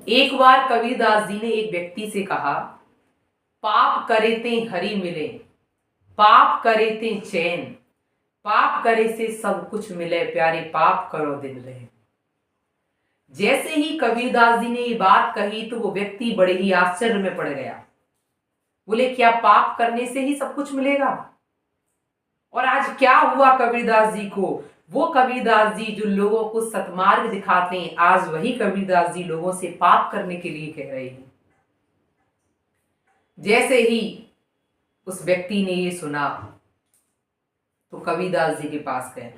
एक बार कबीरदास जी ने एक व्यक्ति से कहा, पाप करे ते हरि मिले, पाप करे ते चैन, पाप करे से सब कुछ मिले, प्यारे पाप करो दिन रहे। जैसे ही कबीरदास जी ने ये बात कही तो वो व्यक्ति बड़े ही आश्चर्य में पड़ गया। बोले, क्या पाप करने से ही सब कुछ मिलेगा? और आज क्या हुआ कबीरदास जी को? वो कबीरदास जी जो लोगों को सतमार्ग दिखाते हैं, आज वही कबीरदास जी लोगों से पाप करने के लिए कह रहे हैं। जैसे ही उस व्यक्ति ने ये सुना तो कबीरदास जी के पास गए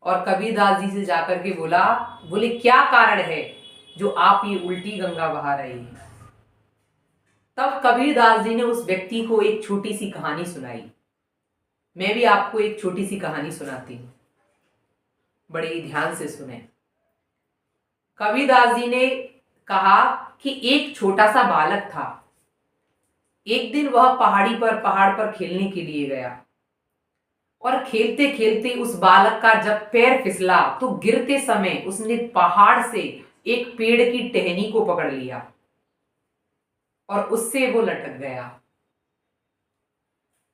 और कबीरदास जी से जाकर के बोले क्या कारण है जो आप ये उल्टी गंगा बहा रहे हैं? तब कबीरदास जी ने उस व्यक्ति को एक छोटी सी कहानी सुनाई। मैं भी आपको एक छोटी सी कहानी सुनाती हूं, बड़े ही ध्यान से सुने। कबीरदास जी ने कहा कि एक छोटा सा बालक था। एक दिन वह पहाड़ पर खेलने के लिए गया और खेलते खेलते उस बालक का जब पैर फिसला तो गिरते समय उसने पहाड़ से एक पेड़ की टहनी को पकड़ लिया और उससे वो लटक गया।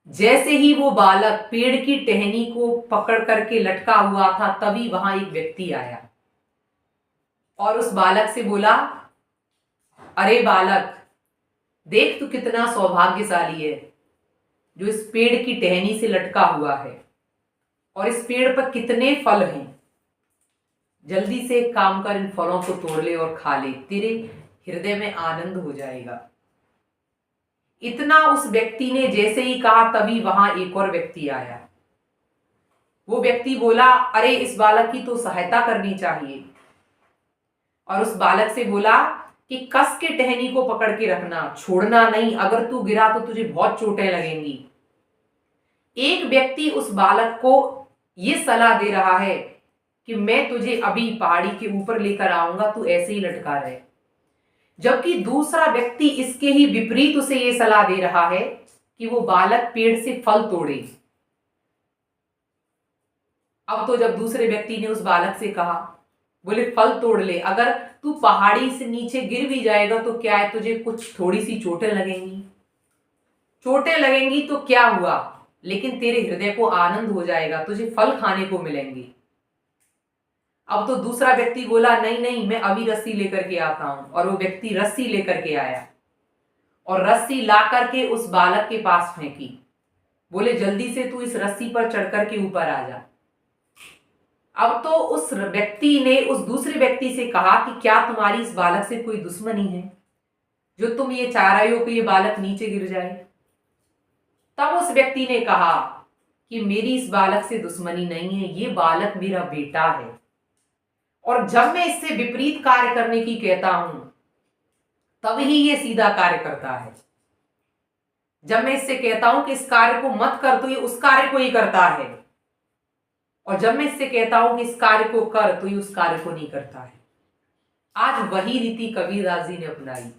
जैसे ही वो बालक पेड़ की टहनी को पकड़ करके लटका हुआ था, तभी वहां एक व्यक्ति आया और उस बालक से बोला, अरे बालक, देख तू कितना सौभाग्यशाली है जो इस पेड़ की टहनी से लटका हुआ है और इस पेड़ पर कितने फल हैं। जल्दी से एक काम कर, इन फलों को तोड़ ले और खा ले, तेरे हृदय में आनंद हो जाएगा। इतना उस व्यक्ति ने जैसे ही कहा, तभी वहां एक और व्यक्ति आया। वो व्यक्ति बोला, अरे इस बालक की तो सहायता करनी चाहिए, और उस बालक से बोला कि कस के टहनी को पकड़ के रखना, छोड़ना नहीं, अगर तू गिरा तो तुझे बहुत चोटें लगेंगी। एक व्यक्ति उस बालक को यह सलाह दे रहा है कि मैं तुझे अभी पहाड़ी के ऊपर लेकर आऊंगा, तू ऐसे ही लटका रहे, जबकि दूसरा व्यक्ति इसके ही विपरीत उसे यह सलाह दे रहा है कि वो बालक पेड़ से फल तोड़े। अब तो जब दूसरे व्यक्ति ने उस बालक से कहा, बोले फल तोड़ ले, अगर तू पहाड़ी से नीचे गिर भी जाएगा तो क्या है, तुझे कुछ थोड़ी सी चोटें लगेंगी। चोटें लगेंगी तो क्या हुआ, लेकिन तेरे हृदय को आनंद हो जाएगा, तुझे फल खाने को मिलेंगे। अब तो दूसरा व्यक्ति बोला, नहीं नहीं, मैं अभी रस्सी लेकर के आता हूं। और वो व्यक्ति रस्सी लेकर के आया और रस्सी ला करके उस बालक के पास फेंकी। बोले, जल्दी से तू इस रस्सी पर चढ़कर के ऊपर आ जा। अब तो उस व्यक्ति ने उस दूसरे व्यक्ति से कहा कि क्या तुम्हारी इस बालक से कोई दुश्मनी है जो तुम ये चाह रहे हो कि ये बालक नीचे गिर जाए? तब उस व्यक्ति ने कहा कि मेरी इस बालक से दुश्मनी नहीं है, ये बालक मेरा बेटा है, और जब मैं इससे विपरीत कार्य करने की कहता हूं तब ही ये सीधा कार्य करता है। जब मैं इससे कहता हूं कि इस कार्य को मत कर तो ये उस कार्य को ही करता है, और जब मैं इससे कहता हूं कि इस कार्य को कर तो ये उस कार्य को नहीं करता है। आज वही रीति कबीरदास जी ने अपनाई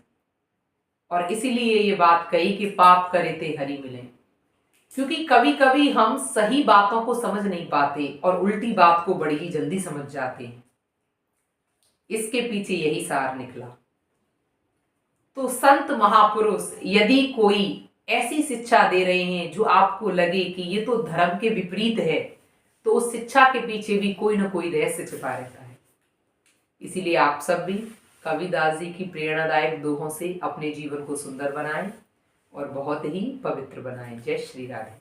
और इसीलिए ये बात कही कि पाप करे ते हरि मिले। क्योंकि कभी कभी हम सही बातों को समझ नहीं पाते और उल्टी बात को बड़ी ही जल्दी समझ जाते हैं। इसके पीछे यही सार निकला। तो संत महापुरुष यदि कोई ऐसी शिक्षा दे रहे हैं जो आपको लगे कि ये तो धर्म के विपरीत है, तो उस शिक्षा के पीछे भी कोई ना कोई रहस्य छिपा रहता है। इसीलिए आप सब भी कबीरदास जी की प्रेरणादायक दोहों से अपने जीवन को सुंदर बनाएं और बहुत ही पवित्र बनाएं। जय श्री राधे।